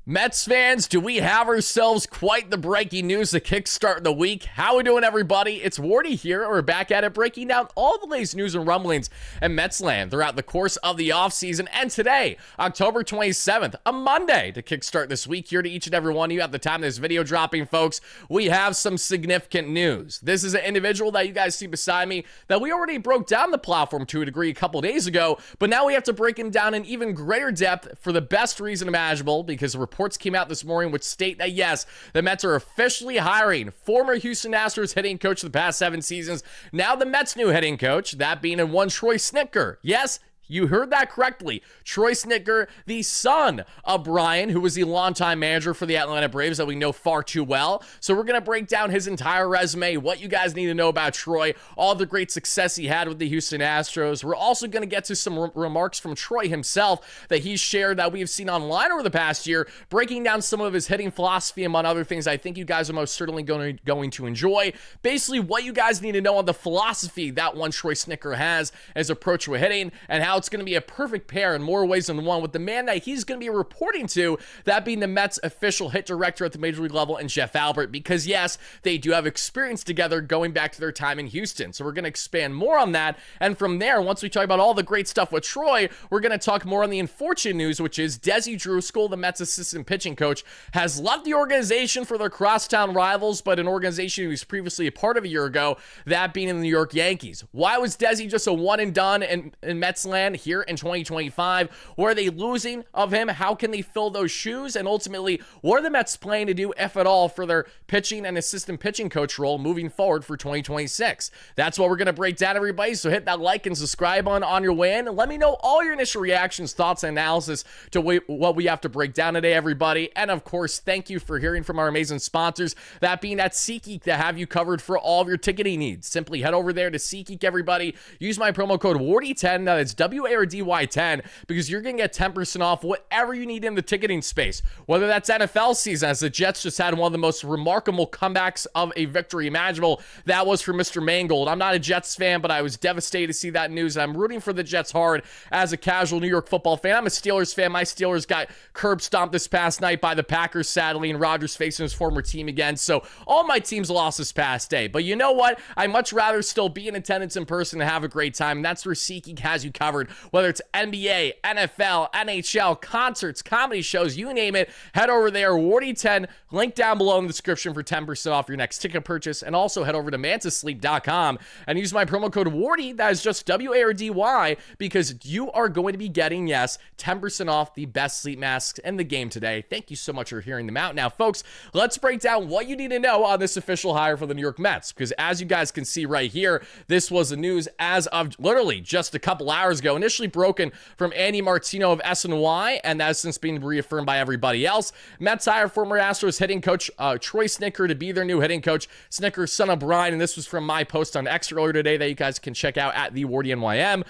Mets fans, do we have ourselves quite the breaking news to kickstart the week? How we doing, everybody? It's Wardy here. We're back at it, breaking down all the latest news and rumblings in Mets land throughout the course of the offseason. And today, October 27th, a Monday to kickstart this week. Here to each and every one of you at the time of this video dropping, folks, we have some significant news. This is an individual that you guys see beside me that we already broke down the platform to a degree a couple days ago, but now we have to break him down in even greater depth for the best reason imaginable, because the reports came out this morning which state that yes, the Mets are officially hiring former Houston Astros hitting coach of the past 7 seasons, now the Mets' new hitting coach, that being in one Troy Snitker. Yes, you heard that correctly. Troy Snitker, the son of Brian, who was the longtime manager for the Atlanta Braves that we know far too well. So we're going to break down his entire resume, what you guys need to know about Troy, all the great success he had with the Houston Astros. We're also going to get to some remarks from Troy himself that he's shared that we've seen online over the past year, breaking down some of his hitting philosophy, among other things I think you guys are most certainly going to enjoy. Basically, what you guys need to know on the philosophy that one Troy Snitker has, his approach with hitting, and how it's going to be a perfect pair in more ways than one with the man that he's going to be reporting to, that being the Mets official hit director at the major league level, and Jeff Albert, because yes, they do have experience together going back to their time in Houston. So we're going to expand more on that, and from there, once we talk about all the great stuff with Troy, we're going to talk more on the unfortunate news, which is Desi Druschel, the Mets assistant pitching coach, has left the organization for their crosstown rivals, but an organization he was previously a part of a year ago, that being in the New York Yankees. Why was Desi just a one and done in Mets land here in 2025? Were they losing of him? How can they fill those shoes? And ultimately, what are the Mets planning to do, if at all, for their pitching and assistant pitching coach role moving forward for 2026? That's what we're going to break down, everybody. So hit that like and subscribe on your way in, and let me know all your initial reactions, thoughts, and analysis to what we have to break down today, everybody. And of course, thank you for hearing from our amazing sponsors, that being at SeatGeek, to have you covered for all of your ticketing needs. Simply head over there to SeatGeek, everybody. Use my promo code WARDY10, that is WARDY10, because you're going to get 10% off whatever you need in the ticketing space, whether that's NFL season, as the Jets just had one of the most remarkable comebacks of a victory imaginable. That was for Mr. Mangold. I'm not a Jets fan, but I was devastated to see that news. I'm rooting for the Jets hard as a casual New York football fan. I'm a Steelers fan. My Steelers got curb stomped this past night by the Packers, sadly, and Rodgers facing his former team again. So all my teams lost this past day. But you know what? I'd much rather still be in attendance in person and have a great time. And that's where SeatGeek has you covered. Whether it's NBA, NFL, NHL, concerts, comedy shows, you name it, head over there. WARDY10, link down below in the description for 10% off your next ticket purchase. And also head over to mantasleep.com and use my promo code WARDY, that is just WARDY, because you are going to be getting, yes, 10% off the best sleep masks in the game today. Thank you so much for hearing them out. Now, folks, let's break down what you need to know on this official hire for the New York Mets, because as you guys can see right here, this was the news as of literally just a couple hours ago, initially broken from Andy Martino of SNY, and that has since been reaffirmed by everybody else. Mets hire former Astros hitting coach Troy Snitker to be their new hitting coach. Snitker, son of Brian, and this was from my post on X earlier today that you guys can check out at the WardyNYM,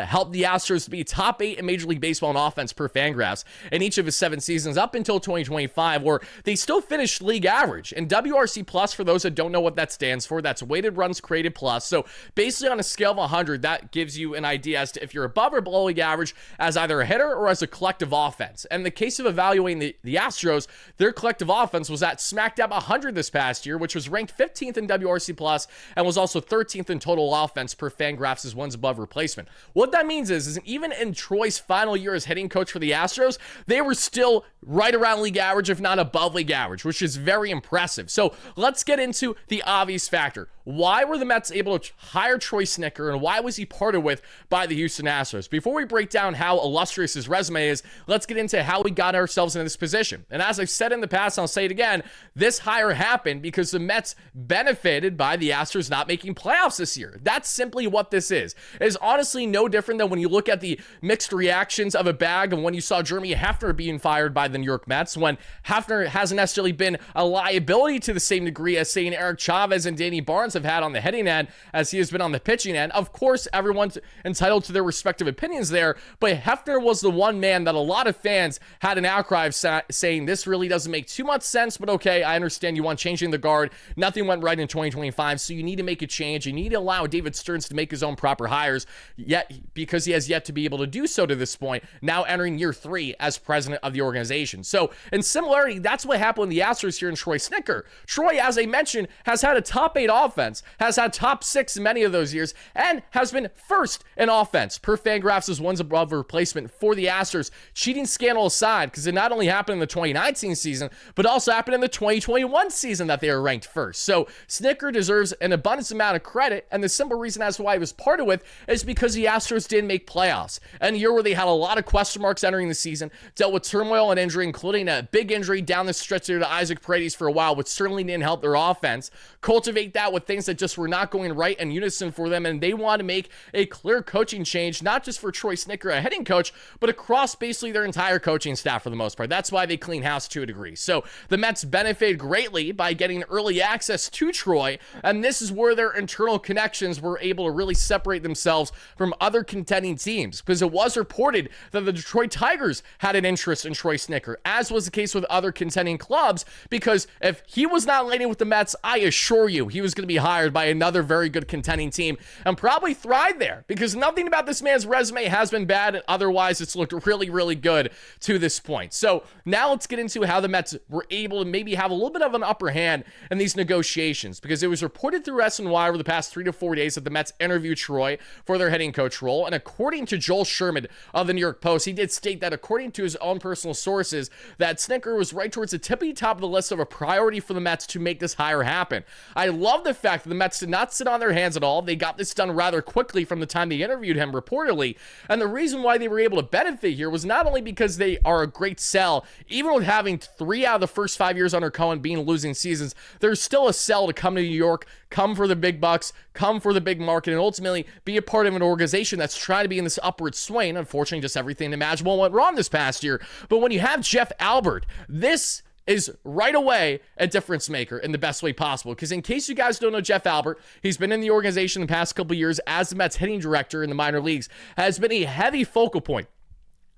helped the Astros to be top 8 in Major League Baseball in offense per Fangraphs in each of his 7 seasons up until 2025, where they still finished league average. And WRC plus, for those that don't know what that stands for, that's weighted runs created plus. So basically on a scale of 100, that gives you an idea as to if you're above or below league average as either a hitter or as a collective offense. And in the case of evaluating the Astros, their collective offense was at smack dab 100 this past year, which was ranked 15th in WRC plus and was also 13th in total offense per Fangraphs as ones above replacement. What that means is even in Troy's final year as hitting coach for the Astros, they were still right around league average, if not above league average, which is very impressive. So let's get into the obvious factor. Why were the Mets able to hire Troy Snitker, and why was he parted with by the Houston Astros? Before we break down how illustrious his resume is, let's get into how we got ourselves in this position. And as I've said in the past, and I'll say it again, this hire happened because the Mets benefited by the Astros not making playoffs this year. That's simply what this is. It is honestly no different than when you look at the mixed reactions of a bag of when you saw Jeremy Hefner being fired by the New York Mets, when Hefner hasn't necessarily been a liability to the same degree as, saying, Eric Chavez and Danny Barnes have had on the hitting end as he has been on the pitching end. Of course, everyone's entitled to their respective opinions there, but Hefner was the one man that a lot of fans had an outcry of saying this really doesn't make too much sense, but okay, I understand you want changing the guard. Nothing went right in 2025, so you need to make a change. You need to allow David Stearns to make his own proper hires, yet because he has yet to be able to do so to this point, now entering year 3 as president of the organization. So in similarity, that's what happened with the Astros here in Troy Snitker. Troy, as I mentioned, has had a top 8 offense, has had top 6 in many of those years, and has been first in offense per Fangraphs' ones above replacement for the Astros. Cheating scandal aside, because it not only happened in the 2019 season, but also happened in the 2021 season that they were ranked first. So Snitker deserves an abundance amount of credit, and the simple reason as to why he was part of it is because the Astros didn't make playoffs. And a year where they had a lot of question marks entering the season, dealt with turmoil and injury, including a big injury down the stretch there to Isaac Paredes for a while, which certainly didn't help their offense. Cultivate that with things that just were not going right in unison for them, and they want to make a clear coaching change, not just for Troy Snitker, a hitting coach, but across basically their entire coaching staff for the most part. That's why they clean house to a degree. So the Mets benefited greatly by getting early access to Troy, and this is where their internal connections were able to really separate themselves from other contending teams, because it was reported that the Detroit Tigers had an interest in Troy Snitker, as was the case with other contending clubs, because if he was not landing with the Mets, I assure you he was going to be hired by another very good contending team and probably thrive there, because nothing about this man's resume has been bad, and otherwise it's looked really, really good to this point. So now let's get into how the Mets were able to maybe have a little bit of an upper hand in these negotiations, because it was reported through SNY over the past 3 to 4 days that the Mets interviewed Troy for their hitting coach role, and according to Joel Sherman of the New York Post, he did state that according to his own personal sources, that Snitker was right towards the tippy top of the list of a priority for the Mets to make this hire happen. I love the fact that the Mets did not sit on their hands at all. They got this done rather quickly from the time they interviewed him reportedly, and the reason why they were able to benefit here was not only because they are a great sell, even with having 3 out of the first 5 years under Cohen being losing seasons, there's still a sell to come to New York, come for the big bucks, come for the big market, and ultimately be a part of an organization that's trying to be in this upward swing. Unfortunately, just everything imaginable went wrong this past year. But when you have Jeff Albert, this is right away a difference maker in the best way possible. Because in case you guys don't know Jeff Albert, he's been in the organization the past couple years as the Mets hitting director in the minor leagues, has been a heavy focal point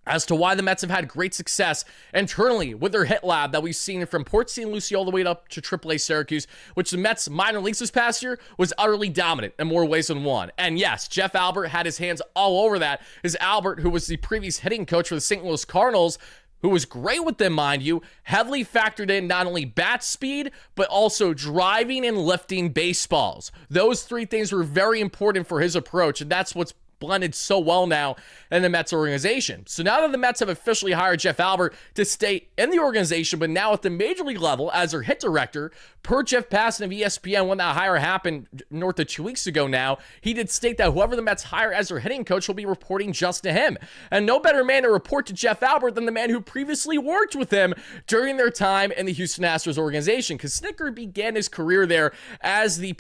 as to why the Mets have had great success internally with their hit lab that we've seen from Port St. Lucie all the way up to AAA Syracuse, which the Mets minor leagues this past year was utterly dominant in more ways than one. And yes, Jeff Albert had his hands all over that. Is Albert, who was the previous hitting coach for the St. Louis Cardinals, who was great with them, mind you, heavily factored in not only bat speed, but also driving and lifting baseballs. Those 3 things were very important for his approach, and that's what's blended so well now in the Mets organization. So now that the Mets have officially hired Jeff Albert to stay in the organization, but now at the major league level as their hit director, per Jeff Passan of ESPN, when that hire happened north of 2 weeks ago now, he did state that whoever the Mets hire as their hitting coach will be reporting just to him. And no better man to report to Jeff Albert than the man who previously worked with him during their time in the Houston Astros organization, because Snitker began his career there as the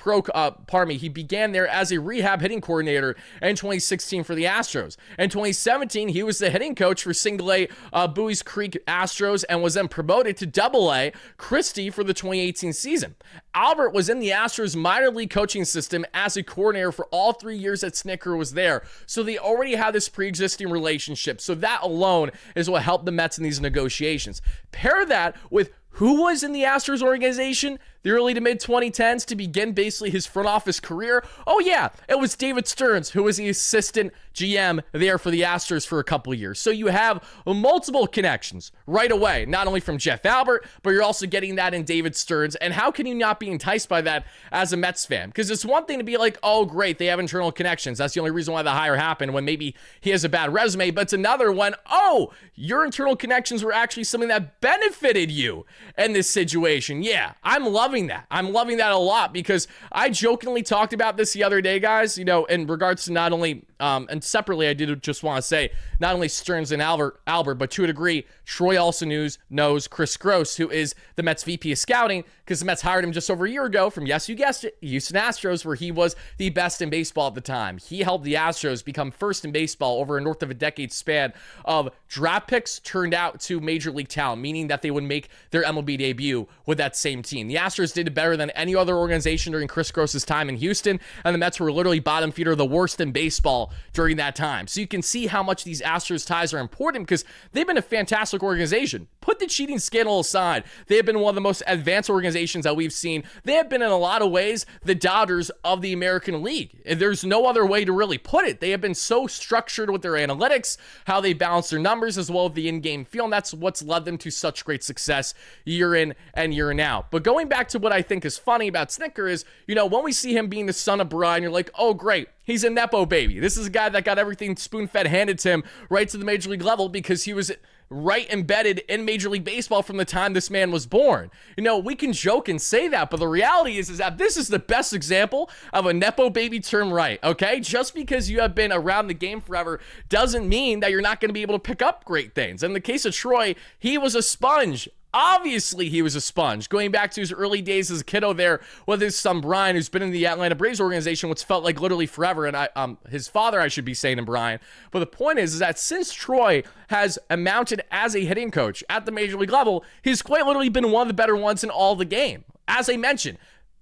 he began there as a rehab hitting coordinator in 2016 for the Astros. In 2017, he was the hitting coach for Single A Buies Creek Astros and was then promoted to Double A Christie for the 2018 season. Albert was in the Astros minor league coaching system as a coordinator for all 3 years that Snitker was there. So they already had this pre-existing relationship. So that alone is what helped the Mets in these negotiations. Pair that with who was in the Astros organization the early to mid-2010s to begin basically his front office career? Oh yeah, it was David Stearns, who was the assistant GM there for the Astros for a couple of years. So you have multiple connections right away, not only from Jeff Albert, but you're also getting that in David Stearns. And how can you not be enticed by that as a Mets fan? Because it's one thing to be like, oh great, they have internal connections. That's the only reason why the hire happened, when maybe he has a bad resume. But it's another when, oh, your internal connections were actually something that benefited you in this situation. Yeah, I'm loving that. I'm loving that a lot, because I jokingly talked about this the other day, guys, in regards to not only And separately, I did just want to say, not only Stearns and Albert, but to a degree, Troy also knows Chris Gross, who is the Mets VP of Scouting, because the Mets hired him just over a year ago from, yes, you guessed it, Houston Astros, where he was the best in baseball at the time. He helped the Astros become first in baseball over a north of a decade span of draft picks turned out to major league talent, meaning that they would make their MLB debut with that same team. The Astros did it better than any other organization during Chris Gross's time in Houston, and the Mets were literally bottom feeder, the worst in baseball during that time. So you can see how much these Astros ties are important because they've been a fantastic organization. Put the cheating scandal aside, they have been one of the most advanced organizations that we've seen. They have been in a lot of ways the Dodgers of the American League. There's no other way to really put it. They have been so structured with their analytics, how they balance their numbers, as well as the in-game feel, and that's what's led them to such great success year in and year out. But going back to what I think is funny about Snitker is, when we see him being the son of Brian, you're like, oh, great. He's a Nepo baby. This is a guy that got everything spoon-fed handed to him right to the major league level because he was right embedded in Major League Baseball from the time this man was born. We can joke and say that, but the reality is that this is the best example of a Nepo baby turned right, okay? Just because you have been around the game forever doesn't mean that you're not going to be able to pick up great things. In the case of Troy, he was a sponge. Obviously, he was a sponge. Going back to his early days as a kiddo there with his son Brian, who's been in the Atlanta Braves organization, which felt like literally forever, and his father, I should be saying, and Brian. But the point is that since Troy has amounted as a hitting coach at the major league level, he's quite literally been one of the better ones in all the game. As I mentioned,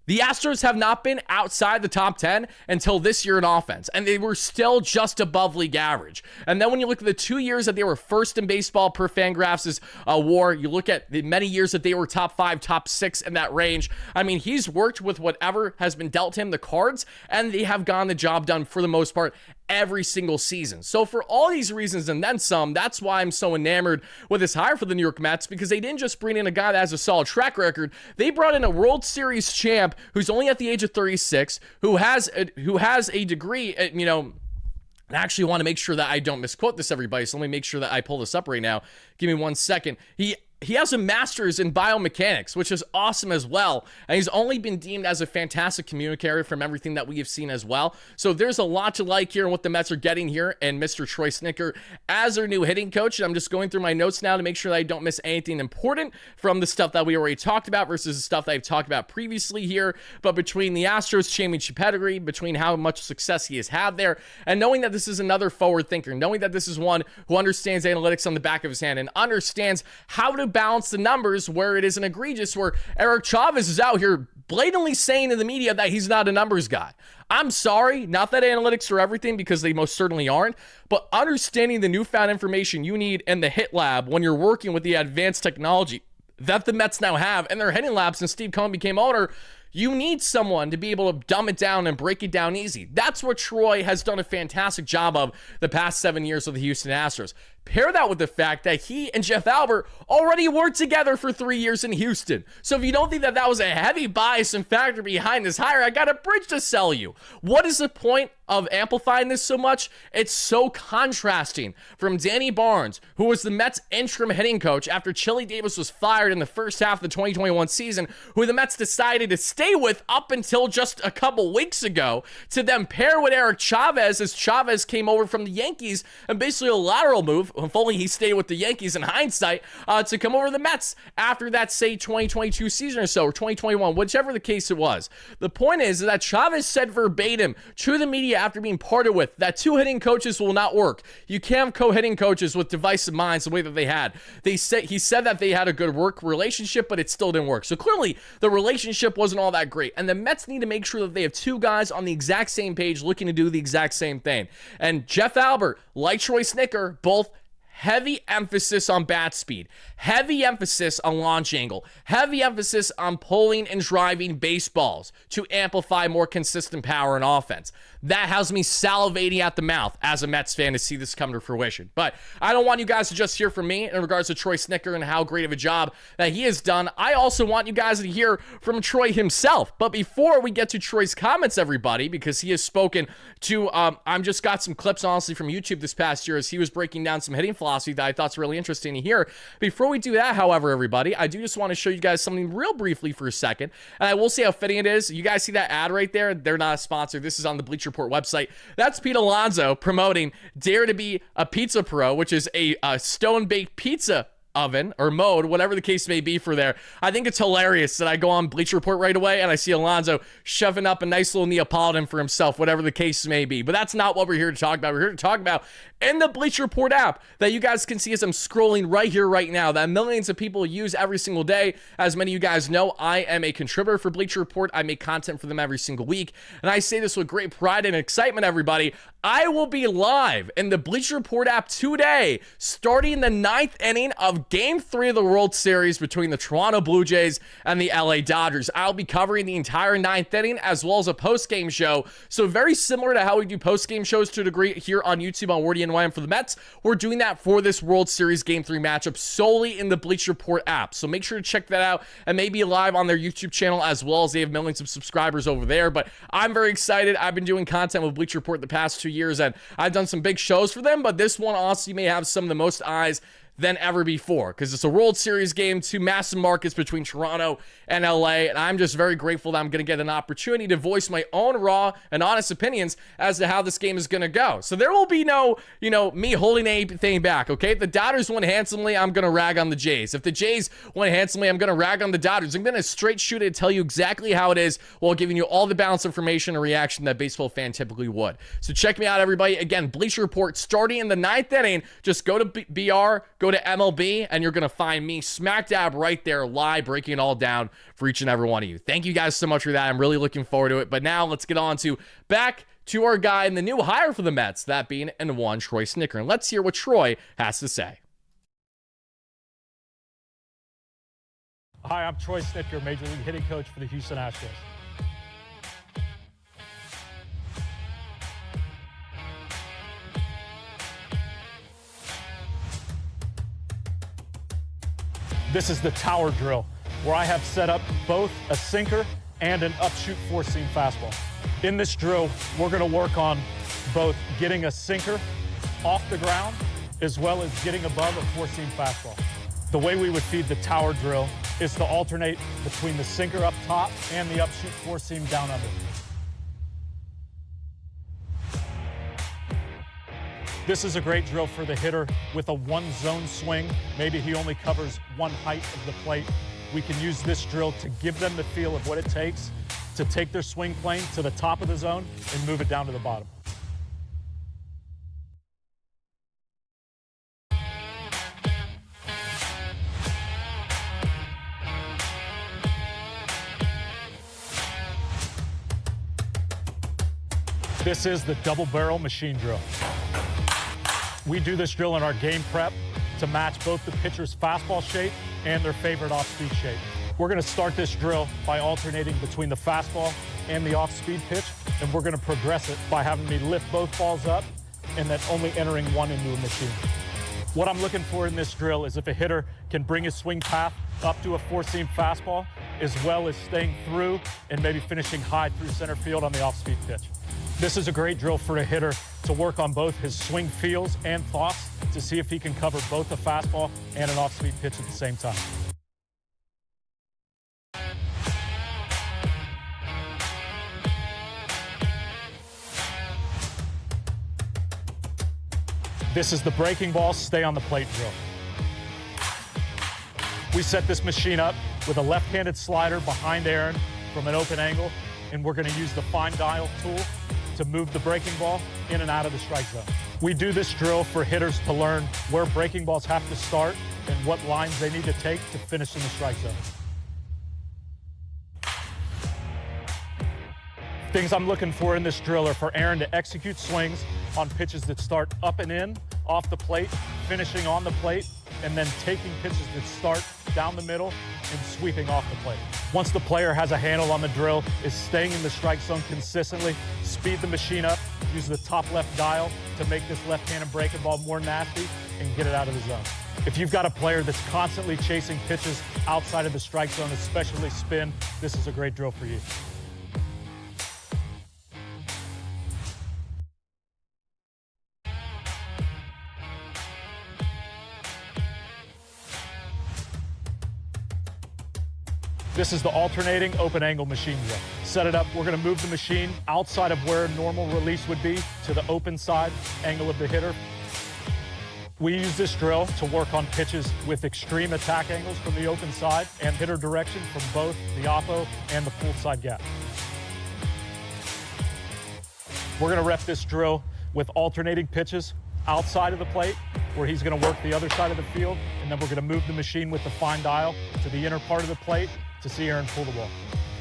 the Astros have not been outside the top 10 until this year in offense, and they were still just above league average. And then when you look at the 2 years that they were first in baseball per Fangraphs' WAR, you look at the many years that they were top 5, top 6 in that range. I mean, he's worked with whatever has been dealt him, the cards, and they have gotten the job done for the most part every single season. So for all these reasons and then some, that's why I'm so enamored with this hire for the New York Mets, because they didn't just bring in a guy that has a solid track record. They brought in a World Series champ who's only at the age of 36, who has a degree at, I actually want to make sure that I don't misquote this, everybody, so let me make sure that I pull this up right now. Give me 1 second. He has a master's in biomechanics, which is awesome as well. And he's only been deemed as a fantastic communicator from everything that we have seen as well. So there's a lot to like here in what the Mets are getting here. And Mr. Troy Snitker as their new hitting coach. And I'm just going through my notes now to make sure that I don't miss anything important from the stuff that we already talked about versus the stuff that I've talked about previously here. But between the Astros championship pedigree, between how much success he has had there, and knowing that this is another forward thinker, knowing that this is one who understands analytics on the back of his hand and understands how to balance the numbers where it isn't egregious, where Eric Chavez is out here blatantly saying in the media that he's not a numbers guy. I'm sorry, not that analytics are everything, because they most certainly aren't, but understanding the newfound information you need in the hit lab when you're working with the advanced technology that the Mets now have in their hitting lab since Steve Cohen became owner, you need someone to be able to dumb it down and break it down easy. That's what Troy has done a fantastic job of the past 7 years with the Houston Astros. Pair that with the fact that he and Jeff Albert already worked together for 3 years in Houston. So if you don't think that that was a heavy bias and factor behind this hire, I got a bridge to sell you. What is the point of amplifying this so much? It's so contrasting from Danny Barnes, who was the Mets interim hitting coach after Chili Davis was fired in the first half of the 2021 season, who the Mets decided to stay with up until just a couple weeks ago, to then pair with Eric Chavez as Chavez came over from the Yankees and basically a lateral move, if only he stayed with the Yankees in hindsight, to come over to the Mets after that, say, 2022 season or so, or 2021, whichever the case it was. The point is that Chavez said verbatim to the media after being parted with that two hitting coaches will not work. You can't have co-hitting coaches with divisive minds the way that they had. He said that they had a good work relationship, but it still didn't work. So clearly the relationship wasn't all that great. And the Mets need to make sure that they have two guys on the exact same page looking to do the exact same thing. And Jeff Albert, like Troy Snitker, both heavy emphasis on bat speed, heavy emphasis on launch angle, heavy emphasis on pulling and driving baseballs to amplify more consistent power and offense. That has me salivating at the mouth as a Mets fan to see this come to fruition. But I don't want you guys to just hear from me in regards to Troy Snitker and how great of a job that he has done. I also want you guys to hear from Troy himself. But before we get to Troy's comments, everybody, because he has spoken to, I've just got some clips, honestly, from YouTube this past year as he was breaking down some hitting philosophy philosophy that I thought was really interesting to hear. Before we do that, however, everybody, I do just want to show you guys something real briefly for a second. And I will say how fitting it is. You guys see that ad right there? They're not a sponsor. This is on the Bleacher Report website. That's Pete Alonso promoting Dare to be a Pizza Pro, which is a stone-baked pizza oven or mode, whatever the case may be for there. I think it's hilarious that I go on Bleacher Report right away and I see Alonso shoving up a nice little Neapolitan for himself, whatever the case may be. But that's not what we're here to talk about. We're here to talk about in the Bleacher Report app that you guys can see as I'm scrolling right here, right now, that millions of people use every single day. As many of you guys know, I am a contributor for Bleacher Report. I make content for them every single week. And I say this with great pride and excitement, everybody. I will be live in the Bleacher Report app today, starting the 9th inning of Game 3 of the World Series between the Toronto Blue Jays and the LA Dodgers. I'll be covering the entire 9th inning as well as a post-game show. So very similar to how we do post-game shows to a degree here on YouTube on WardyNYM for the Mets. We're doing that for this World Series Game 3 matchup solely in the Bleacher Report app. So make sure to check that out and maybe live on their YouTube channel as well, as they have millions of subscribers over there. But I'm very excited. I've been doing content with Bleacher Report the past 2 years and I've done some big shows for them, but this one honestly may have some of the most eyes than ever before because it's a World Series game, two massive markets between Toronto and LA, and I'm just very grateful that I'm going to get an opportunity to voice my own raw and honest opinions as to how this game is going to go. So there will be no, me holding anything back, okay? If the Dodgers win handsomely, I'm going to rag on the Jays. If the Jays win handsomely, I'm going to rag on the Dodgers. I'm going to straight shoot it and tell you exactly how it is while giving you all the balanced information and reaction that baseball fan typically would. So check me out, everybody. Again, Bleacher Report starting in the 9th inning. Just go to BR, go to MLB, and you're going to find me smack dab right there live breaking it all down for each and every one of you. Thank you guys so much for that. I'm really looking forward to it. But now let's get on to back to our guy and the new hire for the Mets, that being N1 Troy Snitker. And let's hear what Troy has to say. Hi, I'm Troy Snitker, Major League hitting coach for the Houston Astros. This is the tower drill, where I have set up both a sinker and an upshoot four-seam fastball. In this drill, we're going to work on both getting a sinker off the ground as well as getting above a four-seam fastball. The way we would feed the tower drill is to alternate between the sinker up top and the upshoot four-seam down under. This is a great drill for the hitter with a one-zone swing. Maybe he only covers one height of the plate. We can use this drill to give them the feel of what it takes to take their swing plane to the top of the zone and move it down to the bottom. This is the double barrel machine drill. We do this drill in our game prep to match both the pitcher's fastball shape and their favorite off-speed shape. We're going to start this drill by alternating between the fastball and the off-speed pitch, and we're going to progress it by having me lift both balls up and then only entering one into a machine. What I'm looking for in this drill is if a hitter can bring his swing path up to a four-seam fastball, as well as staying through and maybe finishing high through center field on the off-speed pitch. This is a great drill for a hitter to work on both his swing feels and thoughts to see if he can cover both a fastball and an off-speed pitch at the same time. This is the breaking ball stay on the plate drill. We set this machine up with a left-handed slider behind Aaron from an open angle, and we're going to use the fine dial tool to move the breaking ball in and out of the strike zone. We do this drill for hitters to learn where breaking balls have to start and what lines they need to take to finish in the strike zone. Things I'm looking for in this drill are for Aaron to execute swings on pitches that start up and in, off the plate, finishing on the plate, and then taking pitches that start down the middle and sweeping off the plate. Once the player has a handle on the drill, is staying in the strike zone consistently, speed the machine up, use the top left dial to make this left-handed breaking ball more nasty and get it out of the zone. If you've got a player that's constantly chasing pitches outside of the strike zone, especially spin, this is a great drill for you. This is the alternating open angle machine drill. Set it up, we're gonna move the machine outside of where normal release would be to the open side angle of the hitter. We use this drill to work on pitches with extreme attack angles from the open side and hitter direction from both the oppo and the full side gap. We're gonna rep this drill with alternating pitches outside of the plate, where he's gonna work the other side of the field, and then we're gonna move the machine with the fine dial to the inner part of the plate to see Aaron pull the ball.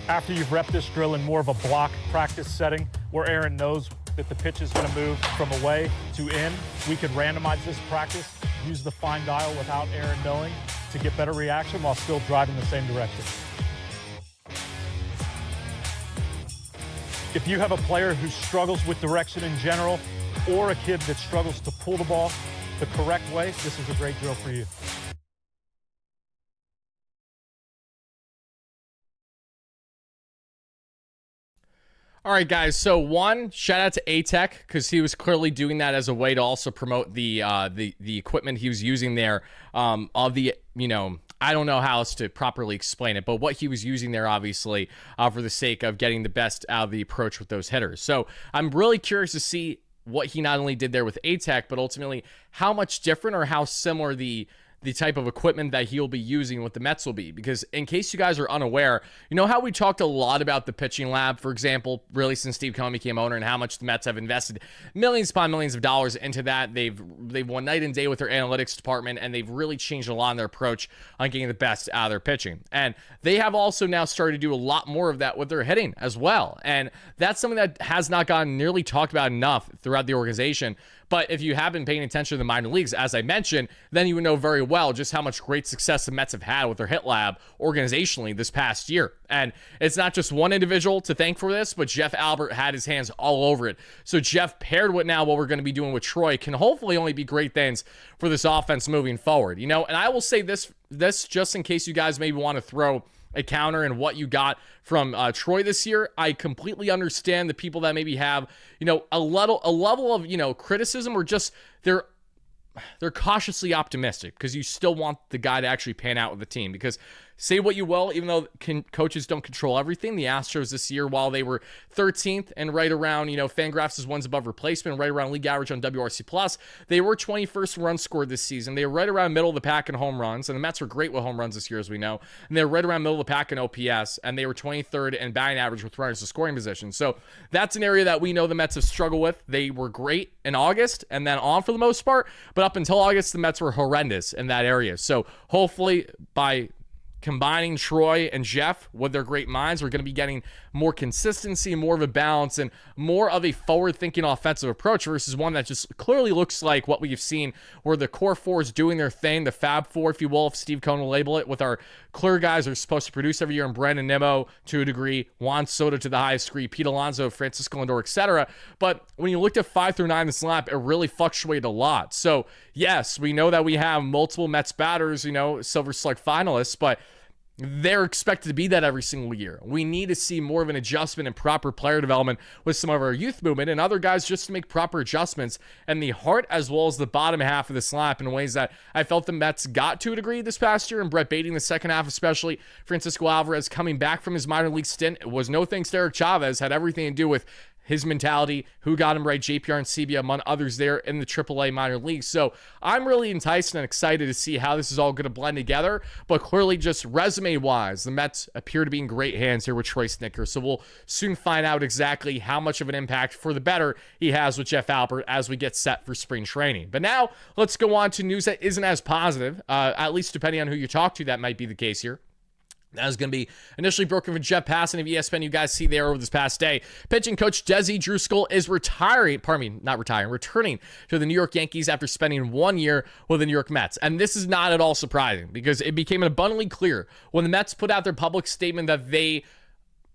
After you've repped this drill in more of a block practice setting, where Aaron knows that the pitch is gonna move from away to in, we could randomize this practice, use the fine dial without Aaron knowing to get better reaction while still driving the same direction. If you have a player who struggles with direction in general, or a kid that struggles to pull the ball the correct way, this is a great drill for you. All right, guys. So one, shout out to ATEC, because he was clearly doing that as a way to also promote the equipment he was using there. I don't know how else to properly explain it, but what he was using there, obviously, for the sake of getting the best out of the approach with those hitters. So I'm really curious to see what he not only did there with ATEC, but ultimately how much different or how similar the type of equipment that he'll be using with the Mets will be. Because in case you guys are unaware, you know how we talked a lot about the pitching lab, for example, really since Steve Cohen became owner, and how much the Mets have invested millions upon millions of dollars into that. They've won night and day with their analytics department, and they've really changed a lot in their approach on getting the best out of their pitching. And they have also now started to do a lot more of that with their hitting as well. And that's something that has not gotten nearly talked about enough throughout the organization. But if you have been paying attention to the minor leagues, as I mentioned, then you would know very well just how much great success the Mets have had with their hit lab organizationally this past year. And it's not just one individual to thank for this, but Jeff Albert had his hands all over it. So Jeff, paired with now what we're going to be doing with Troy, can hopefully only be great things for this offense moving forward. You know, and I will say this just in case you guys maybe want to throw a counter and what you got from Troy this year. I completely understand the people that maybe have, a level of, criticism, or just they're cautiously optimistic, because you still want the guy to actually pan out with the team. Because say what you will, even though coaches don't control everything, the Astros this year, while they were 13th and right around, Fangraphs is ones above replacement, right around league average on WRC+, they were 21st in runs scored this season. They were right around middle of the pack in home runs, and the Mets were great with home runs this year, as we know. And they were right around middle of the pack in OPS, and they were 23rd in batting average with runners in scoring position. So that's an area that we know the Mets have struggled with. They were great in August and then on for the most part, but up until August, the Mets were horrendous in that area. So hopefully by combining Troy and Jeff with their great minds, we're going to be getting more consistency, more of a balance, and more of a forward-thinking offensive approach versus one that just clearly looks like what we've seen, where the core four is doing their thing, the Fab Four, if you will, if Steve Cohen will label it, with our clear guys who are supposed to produce every year, and Brandon Nimmo to a degree, Juan Soto to the highest degree, Pete Alonso, Francisco Lindor, etc. But when you looked at 5 through 9 this lineup, it really fluctuated a lot. So yes, we know that we have multiple Mets batters, Silver Slug finalists, but they're expected to be that every single year. We need to see more of an adjustment and proper player development with some of our youth movement and other guys, just to make proper adjustments in the heart as well as the bottom half of this lineup in ways that I felt the Mets got to a degree this past year, and Brett Baty in the second half, especially Francisco Alvarez coming back from his minor league stint. It was no thanks to Eric Chavez, had everything to do with his mentality, who got him right, JPR and Sebia, among others there in the AAA minor league. So I'm really enticed and excited to see how this is all going to blend together. But clearly, just resume-wise, the Mets appear to be in great hands here with Troy Snitker. So we'll soon find out exactly how much of an impact for the better he has with Jeff Albert as we get set for spring training. But now, let's go on to news that isn't as positive, at least depending on who you talk to, that might be the case here. That is going to be initially broken from Jeff Passan of ESPN. You guys see there over this past day. Pitching coach Desi Druschel is returning to the New York Yankees after spending 1 year with the New York Mets. And this is not at all surprising, because it became abundantly clear when the Mets put out their public statement that they,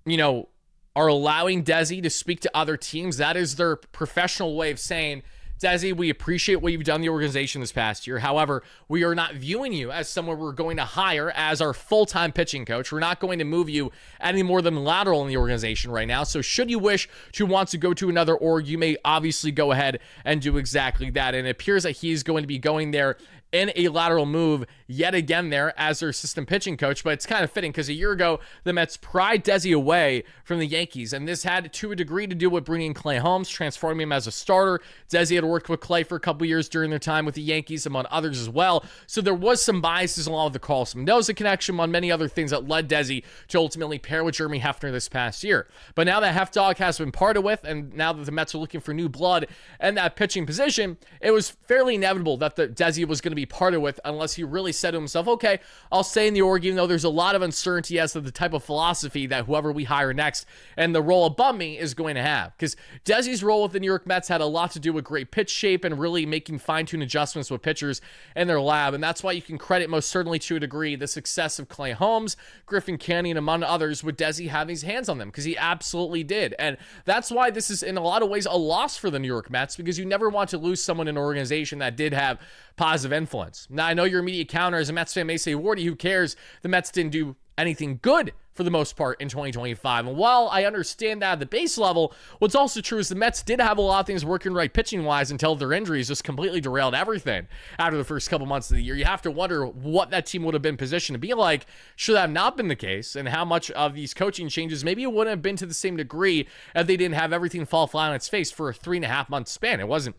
are allowing Desi to speak to other teams. That is their professional way of saying, Desi, we appreciate what you've done in the organization this past year. However, we are not viewing you as someone we're going to hire as our full-time pitching coach. We're not going to move you any more than lateral in the organization right now. So should you wish to want to go to another org, you may obviously go ahead and do exactly that. And it appears that he's going to be going there in a lateral move yet again there as their assistant pitching coach, but it's kind of fitting because a year ago, the Mets pried Desi away from the Yankees, and this had to a degree to do with bringing Clay Holmes, transforming him as a starter. Desi had worked with Clay for a couple years during their time with the Yankees, among others as well, so there was some biases along with the Carlos Mendoza connection, on many other things that led Desi to ultimately pair with Jeremy Hefner this past year. But now that Hef-Dog has been parted with, and now that the Mets are looking for new blood in that pitching position, it was fairly inevitable that the Desi was going to be parted with unless he really said to himself, okay, I'll stay in the org, even though there's a lot of uncertainty as to the type of philosophy that whoever we hire next and the role above me is going to have. Because Desi's role with the New York Mets had a lot to do with great pitch shape and really making fine-tuned adjustments with pitchers in their lab, and that's why you can credit most certainly to a degree the success of Clay Holmes, Griffin Canning, among others, with Desi having his hands on them, because he absolutely did. And that's why this is in a lot of ways a loss for the New York Mets, because you never want to lose someone in an organization that did have positive influence. Now, I know your immediate counter as a Mets fan may say, Wardy, who cares? The Mets didn't do anything good for the most part in 2025. And while I understand that at the base level, what's also true is the Mets did have a lot of things working right pitching-wise until their injuries just completely derailed everything after the first couple months of the year. You have to wonder what that team would have been positioned to be like should that have not been the case, and how much of these coaching changes maybe it wouldn't have been to the same degree if they didn't have everything fall flat on its face for a 3.5-month span. It wasn't,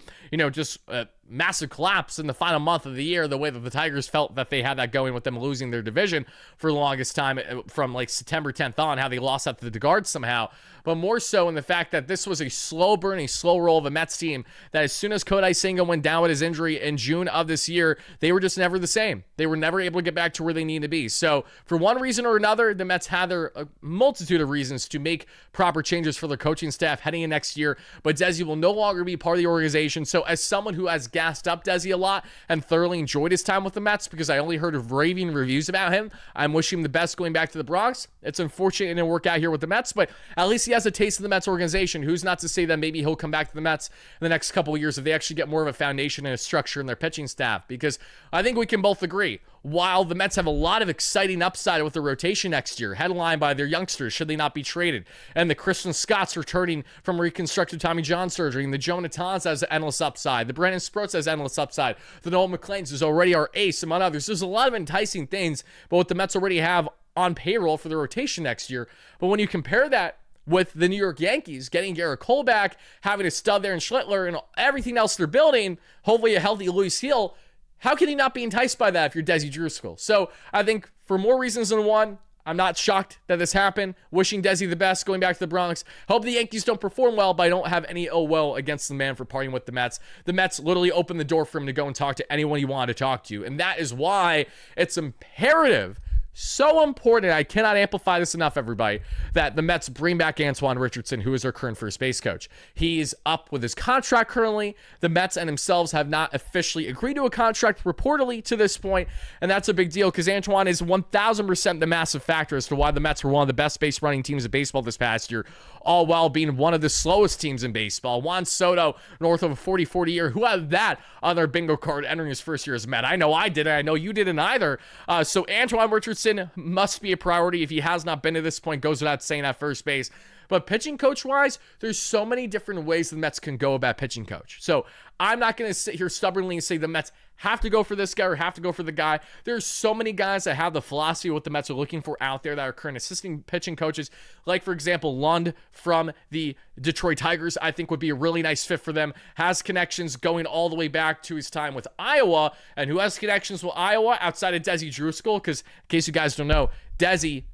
just a massive collapse in the final month of the year, the way that the Tigers felt that they had that going with them losing their division for the longest time from like September 10th on, how they lost out to the Guards somehow, but more so in the fact that this was a slow burn, a slow roll of a Mets team that as soon as Kodai Senga went down with his injury in June of this year, they were just never the same. They were never able to get back to where they needed to be. So for one reason or another, the Mets had a multitude of reasons to make proper changes for their coaching staff heading in next year, but Desi will no longer be part of the organization. So as someone who has gassed up Desi a lot and thoroughly enjoyed his time with the Mets, because I only heard of raving reviews about him, I'm wishing him the best going back to the Bronx. It's unfortunate it didn't work out here with the Mets, but at least he has a taste of the Mets organization. Who's not to say that maybe he'll come back to the Mets in the next couple of years if they actually get more of a foundation and a structure in their pitching staff, because I think we can both agree, while the Mets have a lot of exciting upside with the rotation next year, headlined by their youngsters should they not be traded, and the Christian Scotts returning from reconstructed Tommy John surgery, and the Jonah Tons has endless upside, the Brandon Sproats has endless upside, the Noel McClains is already our ace, among others. There's a lot of enticing things, but what the Mets already have on payroll for the rotation next year. But when you compare that with the New York Yankees getting Garrett Cole back, having a stud there in Schlittler, and everything else they're building, hopefully a healthy Luis Hill, how can he not be enticed by that if you're Desi Druschel? So I think for more reasons than one, I'm not shocked that this happened. Wishing Desi the best going back to the Bronx. Hope the Yankees don't perform well, but I don't have any ill will against the man for partying with the Mets. The Mets literally opened the door for him to go and talk to anyone he wanted to talk to. And that is why it's imperative, so important, I cannot amplify this enough, everybody, that the Mets bring back Antoine Richardson, who is their current first base coach. He's up with his contract currently. The Mets and themselves have not officially agreed to a contract reportedly to this point, and that's a big deal because Antoine is 1,000% the massive factor as to why the Mets were one of the best base running teams in baseball this past year, all while being one of the slowest teams in baseball. Juan Soto, north of a 40-40 year, who had that on their bingo card entering his first year as Met. I know I didn't. I know you didn't either. So Antoine Richardson must be a priority. If he has not been to this point, goes without saying at first base. But pitching coach wise, there's so many different ways the Mets can go about pitching coach. So I'm not going to sit here stubbornly and say the Mets have to go for this guy or have to go for the guy. There's so many guys that have the philosophy of what the Mets are looking for out there that are current assisting pitching coaches. Like, for example, Lund from the Detroit Tigers, I think would be a really nice fit for them. Has connections going all the way back to his time with Iowa. And who has connections with Iowa outside of Desi Druschel? Because in case you guys don't know, Desi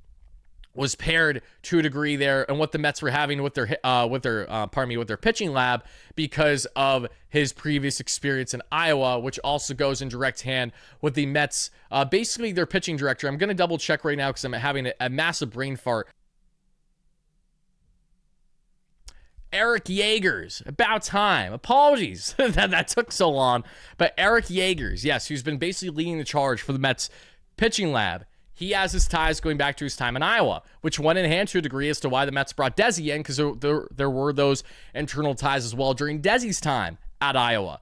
was paired to a degree there and what the Mets were having with their pitching lab because of his previous experience in Iowa, which also goes in direct hand with the Mets, basically their pitching director. I'm going to double check right now because I'm having a massive brain fart. Eric Yeagers, about time. Apologies that took so long. But Eric Yeagers, yes, who's been basically leading the charge for the Mets pitching lab. He has his ties going back to his time in Iowa, which went in hand to a degree as to why the Mets brought Desi in, because there were those internal ties as well during Desi's time at Iowa.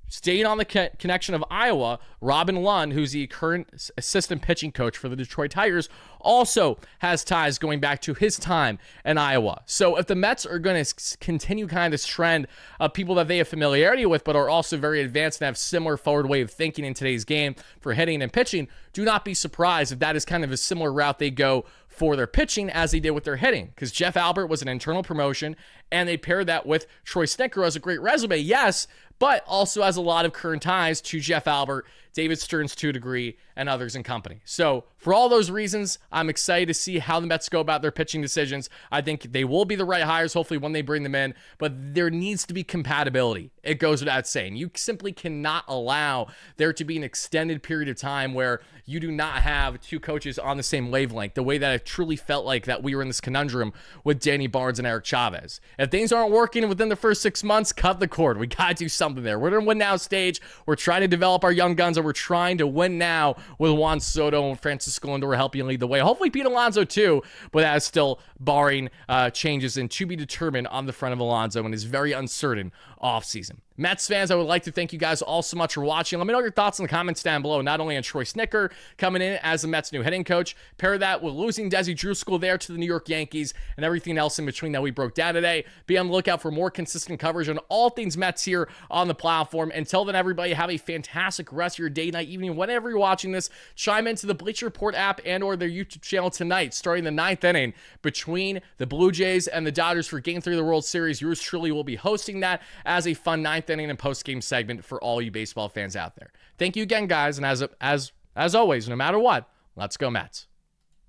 staying on the connection of Iowa, Robin Lund, who's the current assistant pitching coach for the Detroit Tigers, also has ties going back to his time in Iowa. So if the Mets are going to continue kind of this trend of people that they have familiarity with, but are also very advanced and have similar forward way of thinking in today's game for hitting and pitching, do not be surprised if that is kind of a similar route they go for their pitching as they did with their hitting, because Jeff Albert was an internal promotion, and they paired that with Troy Snitker, who has a great resume, yes, but also has a lot of current ties to Jeff Albert, David Stearns to a degree, and others in company. So for all those reasons, I'm excited to see how the Mets go about their pitching decisions. I think they will be the right hires, hopefully, when they bring them in, but there needs to be compatibility. It goes without saying. You simply cannot allow there to be an extended period of time where you do not have two coaches on the same wavelength, the way that I truly felt like that we were in this conundrum with Danny Barnes and Eric Chavez. If things aren't working within the first 6 months, cut the cord. We got to do something there. We're in a win now stage. We're trying to develop our young guns, and we're trying to win now with Juan Soto and Francisco Lindor helping lead the way. Hopefully Pete Alonso too, but that is still barring changes and to be determined on the front of Alonso and his very uncertain offseason. Mets fans, I would like to thank you guys all so much for watching. Let me know your thoughts in the comments down below, not only on Troy Snitker coming in as the Mets' new hitting coach, pair that with losing Desi Druschel there to the New York Yankees, and everything else in between that we broke down today. Be on the lookout for more consistent coverage on all things Mets here on the platform. Until then, everybody, have a fantastic rest of your day, night, evening, whenever you're watching this. Chime into the Bleacher Report app and or their YouTube channel tonight, starting the 9th inning between the Blue Jays and the Dodgers for Game 3 of the World Series. Yours truly will be hosting that as a fun 9th inning and post-game segment for all you baseball fans out there. Thank you again, guys, and as always, no matter what, let's go Mets.